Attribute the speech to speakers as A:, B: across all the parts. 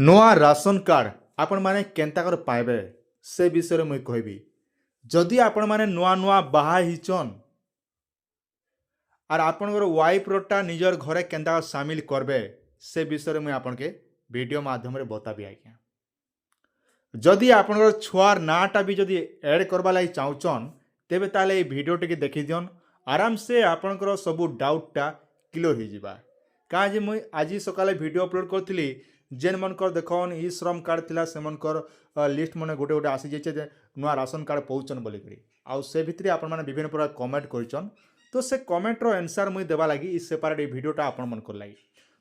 A: ନୂଆ ration card ଆପଣମାନେ କେନ୍ତା କରି ପାଇବେ ସେ ବିଷୟରେ ମୁଇଁ କହିବି। ଯଦି ଆପଣମାନେ ନୂଆ ନୂଆ ବାହା ହେଇଛନ୍ ଆର୍ ଆପଣଙ୍କର ୱାଇଫ୍ରଟା ନିଜର ଘରେ କେନ୍ତା କରି ସାମିଲ କରବେ ସେ ବିଷୟରେ ମୁଇଁ ଆପଣକେ ଭିଡ଼ିଓ ମାଧ୍ୟମରେ ବତାବି ଆଜ୍ଞା। ଯଦି ଆପଣଙ୍କର ଛୁଆର ନାଁଟା ବି ଯଦି ଏଡ଼୍ କରବା ଲାଗି ଚାହୁଁଛନ୍ ତେବେ ତାହେଲେ এই ভিডিও টিকে দেখি দিଅନ୍ আরামসে ଆପଣଙ୍କର ସବୁ ଡାଉଟଟା କ୍ଲିୟର ହେଇଯିବା। କାଁ ଯେ ମୁଇଁ ଆଜି ସକାଳେ ଭିଡ଼ିଓ ଅପଲୋଡ଼ କରିଥିଲି ଯେନ୍ମାନଙ୍କର ଦେଖନ୍ ଇ ଶ୍ରମ କାର୍ଡ଼ ଥିଲା ସେମାନଙ୍କର ଲିଷ୍ଟ ମାନେ ଗୋଟେ ଗୋଟେ ଆସିଯାଇଛେ ଯେ ନୂଆ ରାସନ କାର୍ଡ଼ ପାଉଛନ୍ ବୋଲିକରି। ଆଉ ସେ ଭିତରେ ଆପଣମାନେ ବିଭିନ୍ନ ପ୍ରକାର କମେଣ୍ଟ କରିଛନ୍ ତ ସେ କମେଣ୍ଟର ଆନ୍ସର ମୁଇଁ ଦେବା ଲାଗି ଇ ସେପାରେଟ୍ এই ଭିଡ଼ିଓଟା ଆପଣମାନଙ୍କର ଲାଗି।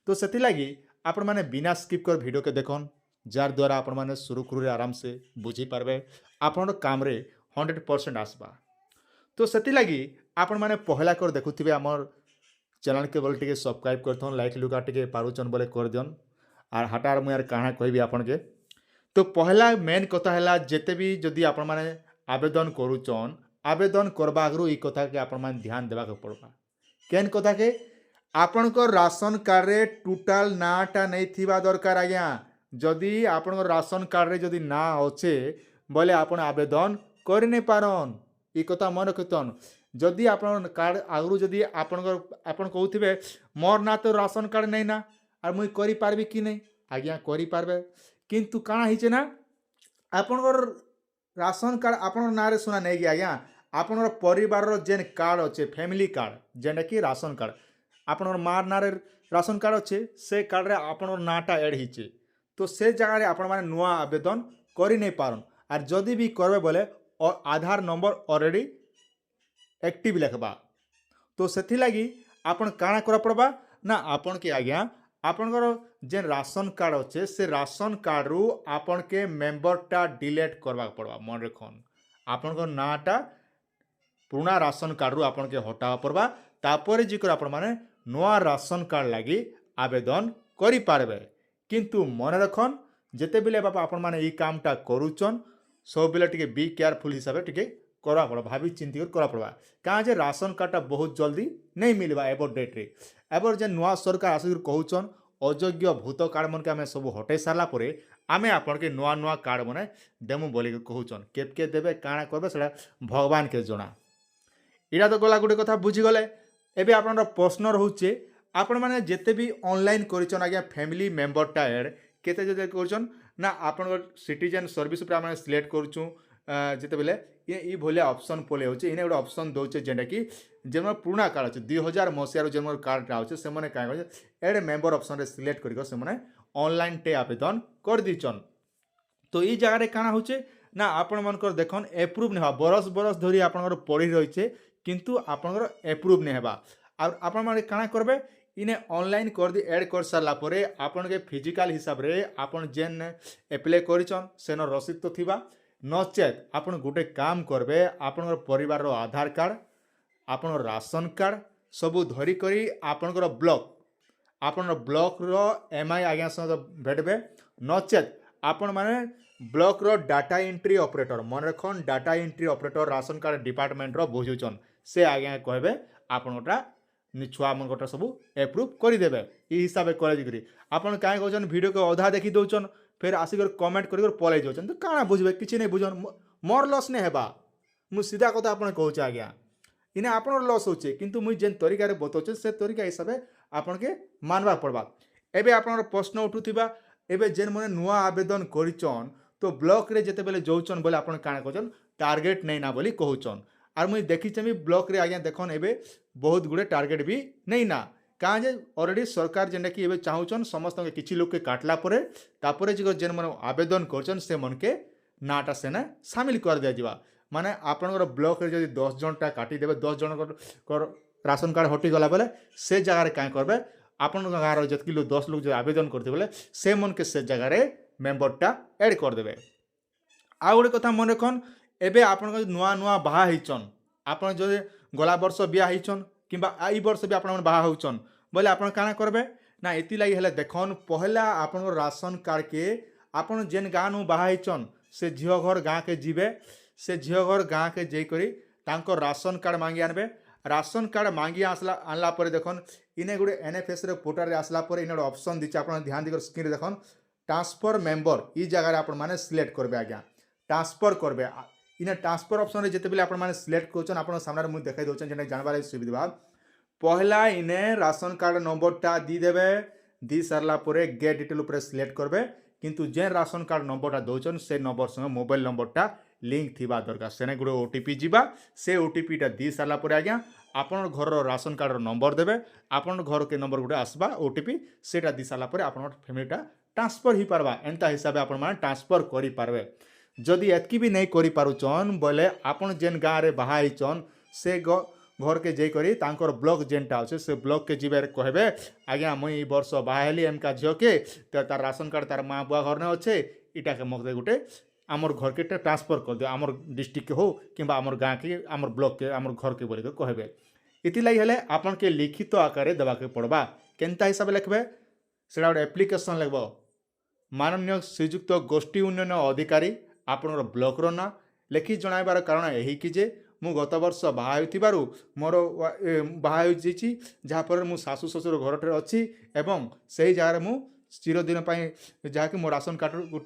A: ତ ସେଥିଲାଗି ଆପଣମାନେ ବିନା ସ୍କିପ୍ କରି ଭିଡ଼ିଓକେ ଦେଖନ୍ ଯାর দ্বারা আপনার সুরুখুরুরে আরামসে বুঝিপারবে আপনার কামরে 100% আসবা। তো সেলাগি আপনার পহলা করে দেখুবে আমার চ্যানেলকে বলে টিকে সবসক্রাইব করথন লাইক লুকা টিকে পারুচন বলে করে দিন আর হাটার মুই আর কাଣା কহবি আপনাকে। তো পহলা মেন কথা হল যেতে বি যদি আপনার আবেদন করুচন আবেদন করবা আগু এই কথাকে আপনার ধ্যান দেওয়া পড়বা কেন কথাকে আপনার রাসন কার্ডে টোটাল নাটা नहीं थिबा दरकार आज्ञा। जदि आपन राशन कार्ड रे जदि ना अच्छे बोले आपण आवेदन कर नहीं पारन ये कथा मन रखतन। जदि आपन कार्ड आगु जदि आपन कहते मोर ना तो राशन कार्ड नहीं ना और मुई करि पारबी कि नहीं आज्ञा करि पारबे किंतु काना हिचे ना आपन राशन कार्ड आपन ना रे सुना नहीं आज्ञा आपन परिवार जेन कार्ड अच्छे फैमिली कार्ड जेनटा कि राशन कार्ड आपन मार ना रे राशन कार्ड अच्छे से कार्ड रे आपन नाटा एड हिचे तो से जगह आपण मैंने नुआ आवेदन कर नहीं पारन और जदि भी करबे बोले आधार नंबर ऑलरेडी एक्टिव लिखबा। तो से लगी आपन काଣା करा पड़बा ना आपन के आज्ञा आपनकर जेन राशन कार्ड अच्छे से राशन कार्ड रु आपन के मेंबरटा डिलीट करवा पड़बा। मन रखन आपन नाटा पुराना राशन कार्ड रु आपन के हटावा पड़बा तापर जिकर आपण माने नुआ राशन कार्ड लगी आवेदन करि पारबे। किंतु मन रखन जेते बेले बापा आपण माने ई कामटा करूचन सब बेले टिके बी केयरफुल हिसाब से टिके करा पड़ा भाभी चिंती कर करा पड़वा कहाँ जे राशन कार्डटा बहुत जल्दी नहीं मिलवा एबर डेट रे एबर जे नुआ सरकार आसिक कहउचन अयोग्य भूत कार्ड मन के आमे सब हटे सारला परे आमे आपण के नुआ नुआ कार्ड मने देमु बोली कहउचन केबके देबे काଣା करबे सेटा भगवान के जणा। इरा तो गला गुटे कथा बुझी गले। एबे आपनर प्रश्न रहउचे आपण माने जेते भी ऑनलाइन करिचन आज्ञा फैमिली मेंबरटा ऐड केते जदि करिचन ना आपण सिटीजन सर्विस पर आमे सिलेक्ट करछु जेते बेले ये भलिया ऑप्शन पले होचे इने गोटे ऑप्शन दोचे जेंटा कि जेमन पुराना कार्ड अछि 2000 मसिया रो जेमन कार्ड होचे से माने काय करे ऐड मेंबर ऑप्शन रे सिलेक्ट करिको से माने ऑनलाइन टे आवेदन कर दिचन। तो ई जगह रे काना होचे ना आपण मनकर देखन अप्रूव नै हा बरस बरस धरी आपनकर पड़ी रहिचे किंतु आपनकर अप्रूव नै हेबा और आपण माने काना करबे इने ऑनलाइन कर दी ऐड कर सारा परे आपन के फिजिकल हिसाब रे आपन जेन एप्लाई करिचन सेन रसीद तो थिबा नचेत आपन गोटे काम करबे आपन परिवार रो आधार कार्ड आपन राशन कार्ड सबू धरी करी आपन ब्लॉक रो एमआई आज्ञा संग भेटबे नचेत आपन माने ब्लॉक रो डाटा एंट्री ऑपरेटर मन रखन data entry operator ration card department रो बुझुचन से आज्ञा कहबे आपनटा छुआ मन सब एप्रूव करदेवे ये हिसाब से करी आपन कहीं कहन वीडियो को अधा देखी दौन फिर आसिक कमेंट कर पलि जाऊन तो काଣା बुझे किसी नहीं बुझन मोर लस नहीं हेबा मु सीधा कथा आपन कहूँ आज्ञा इने आपन लस होचे किंतु मुई जेन तरीका बतौचे से तरीका हिसाब से आपन के मानवा पड़बा। एबे आपन प्रश्न उठुथिबा एबे जेन मने नुआ आवेदन करिचन तो ब्लॉक रे जेते बेले जोचन बोले आपन काଣା कहचन टारगेट नहीं ना बोली कहउचन और मुई देखी भी ब्लॉक रे आज्ञा देखन एबे बहुत गुड़े टारगेट भी नहीं ना कहाँ जे ऑलरेडी सरकार जेनटा कि चाहूचन समस्त किसी लोग के काटला परे तापरे जो जेन मन आवेदन करचन से मन के नाटा सेना सामिल कर दिया जावा। माने आपनकर ब्लॉक रे जदि 10 जनटा काटी देबे 10 जन राशन कार्ड हटी गला बेले से जगह रे काई करबे आपन गाँव जतकी लोग 10 लोग जो आवेदन करते बेले से मन के से जगह रे मेंबरटा ऐड कर देबे। आ गोटे कथा मन रखन एबे आपन नुआ नुआ बाहा हिचन आपन जो गला वर्ष बिया हिचन किंबा आई वर्ष भी आपन बाहा होचन बोले आपन काना करबे ना एति लागि हेले देखन पहला आपन राशन कार्ड के आपन जेन गाँ नु बाहा हिचन से झियो घर गाँ के जीवे से झियो घर गाँ के जई करी तांको राशन कार्ड मांगी आनबे राशन कार्ड मांगी आनला परे देखन इने गुडे एनएफएस रे पोर्टल रे आसला परे इने ऑप्शन दिचे आपन ध्यान दिकर स्क्रीन रे देखन ट्रांसफर मेंबर ई जगह आपण माने सिलेक्ट करबे आज्ञा ट्रांसफर करबे इने ट्रांसफर ऑप्शन रे जेते बेले आपण माने सिलेक्ट करछन आपण सामने मु देखाई दोछन जेने जानबार सुविधा पहला इने राशन कार्ड नंबरटा दी देबे दी सारला परे गेट डिटेल ऊपर सिलेक्ट करबे किंतु जे राशन कार्ड नंबरटा दोछन से नंबर संगे मोबाइल नंबरटा लिंक थिबा दरकार सेने गुडे ओटीपी जीवा से ओटीपीटा दी सारला परे आज्ञा आपन घर राशन कार्ड नंबर देबे आपन घर के नंबर गुडे आसबा ओटीपी सेटा दी सारला परे आपन फैमिलीटा ट्रांसफर ही पारबा एंता हिसाब से आपण माने ट्रांसफर करि पारबे जदि एतकी भी नहीं करि पारुचन बोले आपन जेन गाँव रे बाहा हिचन से घर के जै करी तांकर ब्लॉक जेनटा अच्छे से ब्लॉक के जीवे कहबे आज्ञा मुई वर्ष बाहा हेली एमका झील के तो तार राशन कार्ड तार माँ बुआ घर ने अच्छे इटा के मगे गोटे आमर घर के ट्रांसफर कर दियो आमर डिस्ट्रिक्ट के हो कि आमर गाँ के आमर ब्लॉक के आमर घर के बोल के कहबे इतिलाई हेले आपन के लिखित आकार देवा के पड़बा केनता हिसाब लिखबे सेटा गोटे एप्लिकेशन लिखब माननीय श्रीजुक्त गोष्ठी उन्नयन अधिकारी आपनर ब्लॉकर ना लिखि जणाइबार कारण यही कि जे मु गत वर्ष बाहा होइतिबारु मोर बाहा होइछि जहाँपर मु सासु ससुर घरटे अच्छी एवं सही जगह मु चिरदिन जहाँकि मो राशन कार्ड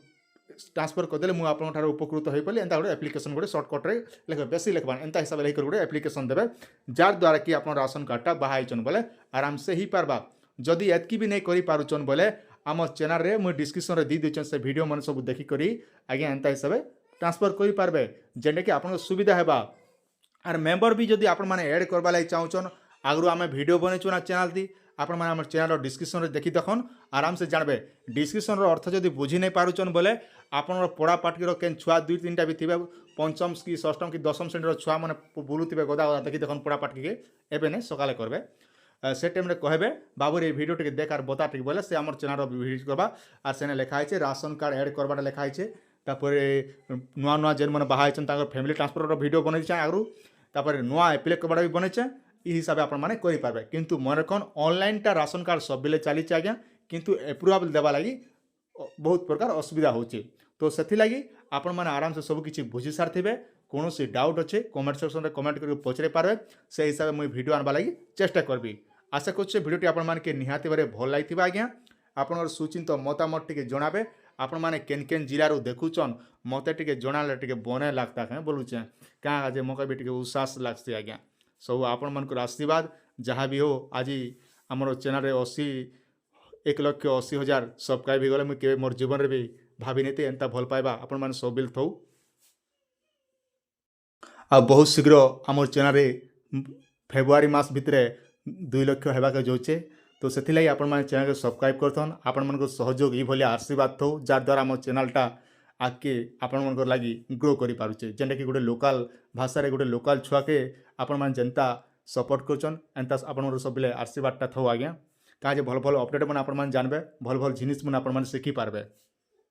A: ट्रांसफर करदे मुझे आपंठार उपकृत हो पारे एंता गोटे एप्लिकेशन गोटे सर्टकट्रे लिखे बेसी लिखबा एंता हिसाब से लिखकर गोटे एप्लिकेशन देवे जार द्वारा कि आप राशन कार्डटा बाहाइचन बोले आराम से ही पारबा जदि एतकी भी नहीं करि पारुचन बोले आम चैनल रे मुझे डिस्क्रिप्शन रे दी देछन से वीडियो मन सब देखिक आज्ञा एंता हिसाब से ट्रांसफर करि पारबे जेने कि आपन सुविधा हेबा आर मेंबर भी जदि आपण माने ऐड करबा लागि चाहूछन आगु आमे वीडियो बनैछु ना चैनल दी आपण माने हमर चैनल डिस्क्रिप्शन रे देखि देखन आराम से जानबे डिस्क्रिप्शन रो अर्थ जदि बुझी नहीं पारुचन बोले आपण पढ़ा पाठी केन छुआ दुई तीन भी थिबे पंचम की षष्ठम की दशम श्रेणी छुआ मैंने बुलुवे गदा गदा देखी देखन पढ़ा पाठी के एबे ने सकाले करबे से टाइम रे कहबे बाबू रे वीडियो टिके देख आर बता टिके बोले से हमर चैनल विजिट करबा आर सेने लिखाइ छे राशन कार्ड ऐड करबाटा लिखाइ छे तापरे नुआ नुआ जेन माने बाहा छन ताकर फैमिली ट्रांसफर रो वीडियो बनैछ आगु तापरे नुआ एप्लाई करबाटा भी बनैछ ई हिसाब से आपण माने करि पारबे किंतु मन कोन ऑनलाइन टा राशन कार्ड सब बेले चली आज्ञा किंतु अप्रूवल देवा लगी बहुत प्रकार असुविधा होची तो सेथि लगी आपण माने आराम से सब किछि बुझी सारथिबे कौन सी डाउट अच्छे कमेंट सेक्शन में कमेंट करके पचरे पारे से हिसाब से मुझे वीडियो आनवा लगी चेष्टा करबी आशा कर भिडियोटी आपण मानके निहाती भारे भल लगी आज्ञा आपन सुचिंत मतामत टिके जणाबे आपण माने केन केन जिलारू देखुचन मते टिके जणाले टिके बने लागता कहे बोलुचे क्या आज मौका भी टिके उत्साह लागसी आज्ञा सब आपण मानकर आशीर्वाद जहाँ भी हो आज आमर चैनल 1,80,000 सब्सक्राइब हो गले मुझे मोर जीवन रे भी भाभी नहीं एंता भल पाइबा आपण माने सब बिल थौ आ बहुत शीघ्र आमर चैनल रे फेब्रुआरी मास भितर 2 लाख हेबाके जाऊे तो से आपण माने चैनल के सब्सक्राइब करथन आपण मानकर सहयोग ये भली आशीर्वाद थौ जार द्वारा आम चैनलटा आगे आपण मानकर लगी ग्रो करि पारुचे जेनटा कि गोटे लोकल भाषा रे गोटे लोकल छुआ के आपण मान जनता सपोर्ट करछन एंता आपण सब बेले आशीर्वादटा थौ आज्ञा काजे भल भल अपडेट मन आपण मान जानबे भल भल जिनिस मन आपण मान सीखि पारबे।